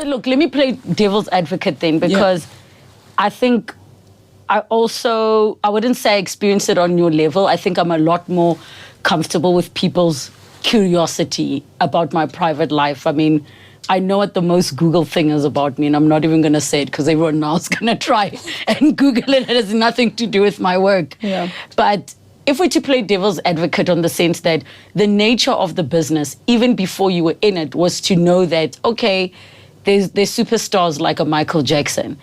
So look, let me play devil's advocate then, because I think I wouldn't say I experienced it on your level. I think I'm a lot more comfortable with people's curiosity about my private life. I mean, I know what the most Google thing is about me, and I'm not even going to say it because everyone now is going to try and Google it. It has nothing to do with my work. Yeah. But if we're to play devil's advocate on the sense that the nature of the business, even before you were in it, was to know that, okay, there's superstars like a Michael Jackson.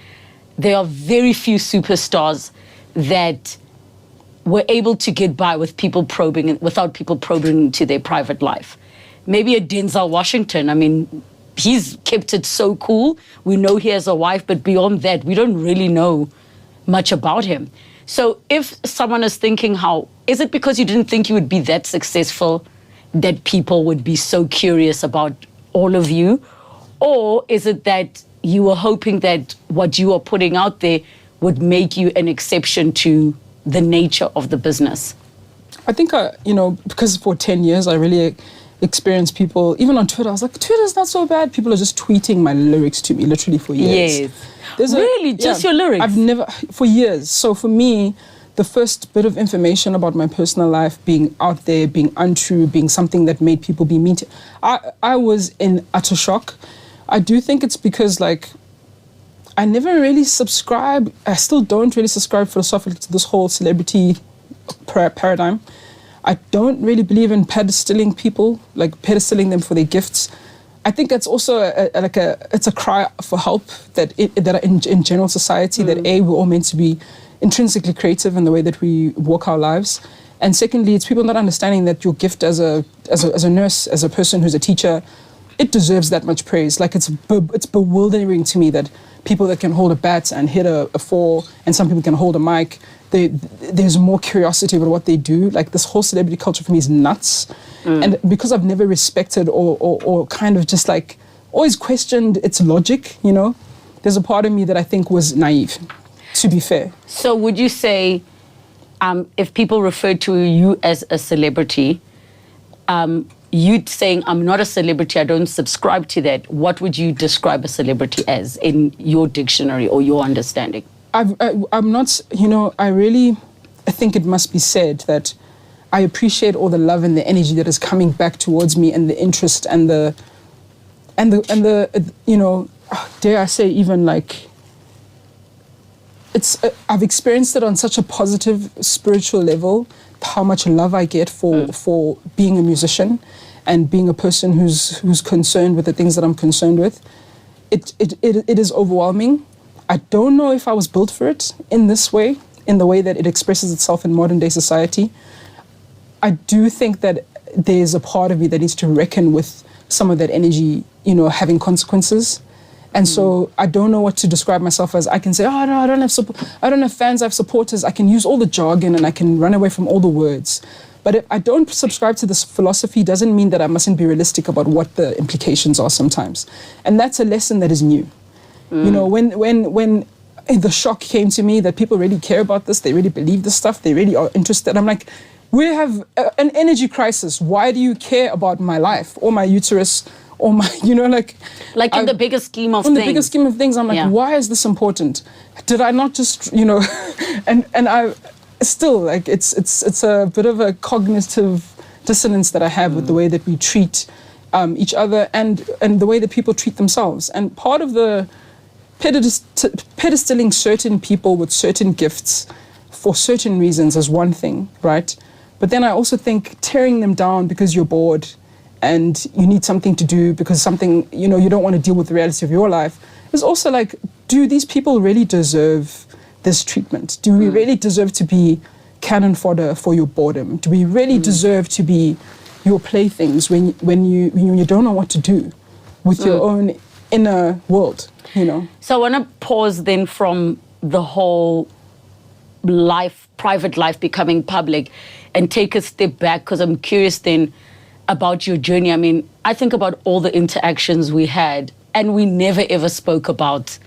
There are very few superstars that were able to get by without people probing into their private life. Maybe a Denzel Washington. I mean, he's kept it so cool. We know he has a wife, but beyond that, we don't really know much about him. So if someone is thinking, is it because you didn't think you would be that successful that people would be so curious about all of you? Or is it that you were hoping that what you are putting out there would make you an exception to the nature of the business? I think, because for 10 years, I really experienced people, even on Twitter, I was like, Twitter's not so bad. People are just tweeting my lyrics to me, literally for years. Yes. Really? Just your lyrics? I've never, for years. So for me, the first bit of information about my personal life being out there, being untrue, being something that made people be mean to, I was in utter shock. I do think it's because, I never really subscribe. I still don't really subscribe philosophically to this whole celebrity paradigm. I don't really believe in pedestaling people, pedestaling them for their gifts. I think that's also it's a cry for help that in general society, that we're all meant to be intrinsically creative in the way that we walk our lives. And secondly, it's people not understanding that your gift as a nurse, as a person who's a teacher, it deserves that much praise. It's bewildering to me that people that can hold a bat and hit a four, and some people can hold a mic, there's more curiosity about what they do. This whole celebrity culture for me is nuts. And because I've never respected or kind of just always questioned its logic, there's a part of me that I think was naive, to be fair. So would you say, if people refer to you as a celebrity, you saying, I'm not a celebrity, I don't subscribe to that, what would you describe a celebrity as in your dictionary or your understanding? I'm not, I think it must be said that I appreciate all the love and the energy that is coming back towards me, and the interest and the dare I say, even I've experienced it on such a positive spiritual level, how much love I get for being a musician and being a person who's concerned with the things that I'm concerned with. It is overwhelming. I don't know if I was built for it in this way, in the way that it expresses itself in modern day society. I do think that there's a part of me that needs to reckon with some of that energy, having consequences. And so I don't know what to describe myself as. I can say, no, I don't have fans, I have supporters. I can use all the jargon and I can run away from all the words. But if I don't subscribe to this philosophy, doesn't mean that I mustn't be realistic about what the implications are sometimes. And that's a lesson that is new. When the shock came to me that people really care about this, they really believe this stuff, they really are interested. I'm like, we have an energy crisis. Why do you care about my life or my uterus or my, in the bigger scheme of things. In the bigger scheme of things, I'm like, why is this important? Did I not just, and I still, it's a bit of a cognitive dissonance that I have with the way that we treat each other and the way that people treat themselves. And part of the pedestaling certain people with certain gifts for certain reasons is one thing, right? But then I also think tearing them down because you're bored and you need something to do because something, you don't want to deal with the reality of your life is also do these people really deserve this treatment? Do we really deserve to be cannon fodder for your boredom? Do we really deserve to be your playthings when you don't know what to do with your own inner world, So I want to pause then from the whole private life becoming public and take a step back, because I'm curious then about your journey. I mean, I think about all the interactions we had, and we never ever spoke about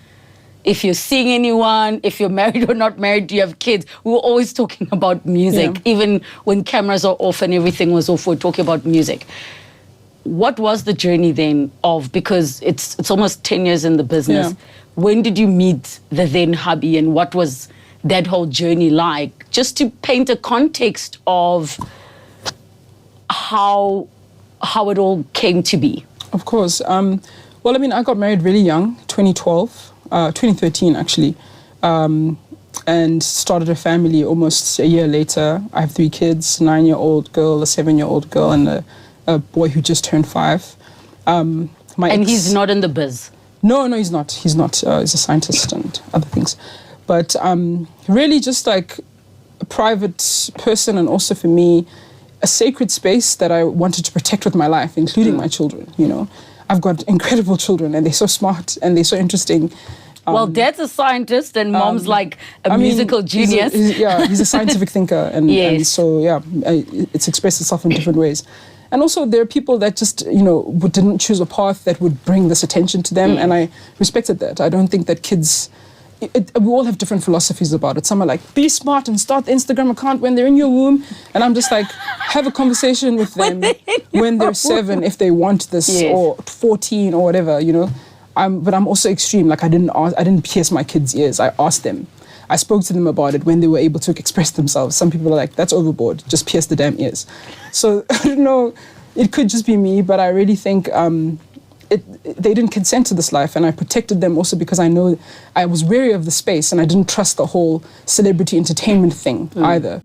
if you're seeing anyone, if you're married or not married, do you have kids? We were always talking about music. Even when cameras are off and everything was off, we're talking about music. what was the journey then of, because it's almost 10 years in the business. Yeah. When did you meet the then hubby, and what was that whole journey like? Just to paint a context of how it all came to be. Of course. Well, I mean, I got married really young, 2013 actually, and started a family almost a year later. I have 3 kids, a 9-year-old girl, a 7-year-old girl, and a boy who just turned 5. He's not in the biz? No, he's not. He's not. He's a scientist and other things. But really just like a private person, and also for me, a sacred space that I wanted to protect with my life, including my children, you know. I've got incredible children, and they're so smart and they're so interesting. Well, Dad's a scientist and Mom's like a musical genius. He's a scientific thinker. And, yes. and so, it's expressed itself in different ways. And also there are people that just, didn't choose a path that would bring this attention to them. And I respected that. I don't think that kids... we all have different philosophies about it. Some are like, be smart and start the Instagram account when they're in your womb. And I'm just like, have a conversation with them when they're 7 if they want this, yes. or 14 or whatever, But I'm also extreme. Like I didn't pierce my kids' ears. I asked them. I spoke to them about it when they were able to express themselves. Some people are like, that's overboard. Just pierce the damn ears. So I don't know. It could just be me, but I really think... they didn't consent to this life, and I protected them also because I know I was wary of the space, and I didn't trust the whole celebrity entertainment thing either.